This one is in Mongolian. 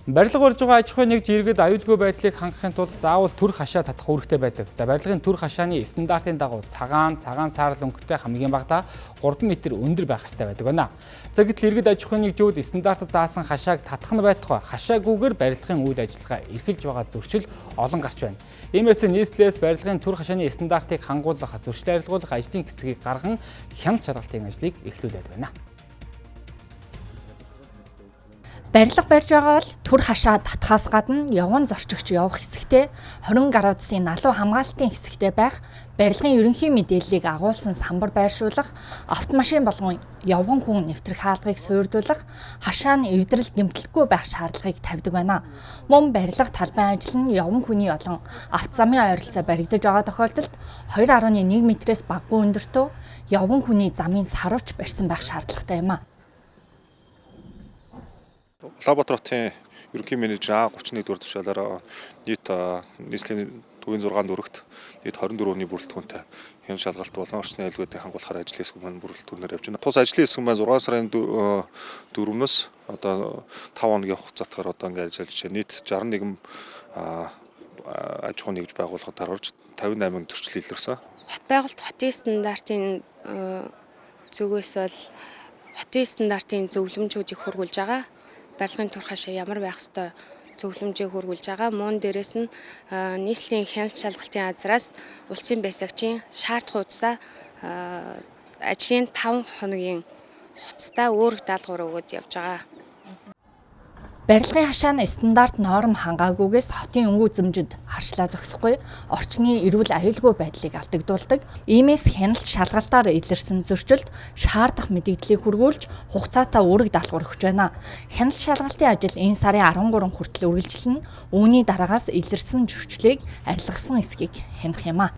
Барилга барьж байгаа аж ахуйн нэгж иргэд аюулгүй байдлыг хангахын тулд заавал түр хашаа татах үүрэгтэй байдаг. За барилгын түр хашааны стандартын дагуу цагаан саарал өнгөтэй хамгийн багадаа 3 м өндөр байх ёстой байдаг байна. За гэтэл иргэд аж ахуйн нэгжүүд стандартад заасан хашааг татах нь байтугай хашаагүйгээр барилгын үйл ажиллагаа эрхэлж байгаа зөрчил олон гарч байна. Иймээс нийслэлээс барилгын түр хашааны стандартыг хангуулах, зөрчил арилгуулах ажлын хэсгийг гарган хяналт шалгалтын ажлыг эхлүүлээд байна. Барилга барьж байгаа бол түр хашаа татхаас гадна явган зорчигч явах хэсэгтээ 20 градусын налуу хамгаалтын хэсэгтээ байх, барилгын ерөнхий мэдээллийг агуулсан самбар байршуулах, автомашин болгон явган хүн нэвтрэх хаалгыг суурьдуулах, хашаа нь эвдрэл гэмтэлгүй байх шаардлагыг тавьдаг байна. Мөн барилга талбайн ажил нь явган хүний болон автозамын ойролцоо баригдаж байгаа тохиолдолд 2.1 м-ээс багагүй өндөртөө явган хүний замын сарвч барьсан байх шаардлагатай юм а. Улаанбаатар хотын ерөнхий менежер А31 дугаар тушаалаараа нийслэлийн төвийн 6 дүрэгт нийт 24-ний бүрэлдэхүүнтэй хяналт шалгалт болон орчны аюулгүйдийг хангуулахаар ажлын хэсэг маань бүрэлдэхүүнээр явж байна. Тус ажлын хэсэг маань 6 сарын 4-өөс одоо 5 хоногийн хугацаатаар одоо ингээд ажиллаж байна. Нийт 61 аж ахуйн нэгж байгууллагад орж 58 төрчил илэрсэн. Хот байгуулалт хотын стандартын зүгээс бол хотын стандартын зөвлөмжүүдийг хургуулж байгаа. Барилгын түр хашаа ямар байх ёстой зөвлөмжийг хургуулж байгаа. Мөн дээрээс нь нийслэлийн хяналт шалгалтын азраас улсын байсагчийн шаард хуудасаа ажлын 5 хоногийн хугацаатай үүрэг даалгавар өгөөд явж байгаа. Барилгын хашаа нь стандарт норм хангаагүйгээс хотын өнгө үзэмжинд харшлаа зогсохгүй, орчны эрүүл аюулгүй байдлыг алдагдуулдаг. Иймээс хяналт шалгалтаар илэрсэн зөрчилд шаардах мэдээллийг хүргүүлж хугацаатай үүрэг даалгавар өгч байна. Хяналт шалгалтын ажил энэ сарын 13 хүртэл үргэлжилнэ. Үүний дараагаас илэрсэн зөрчлийг арилгасан эсхийг хянах юм а.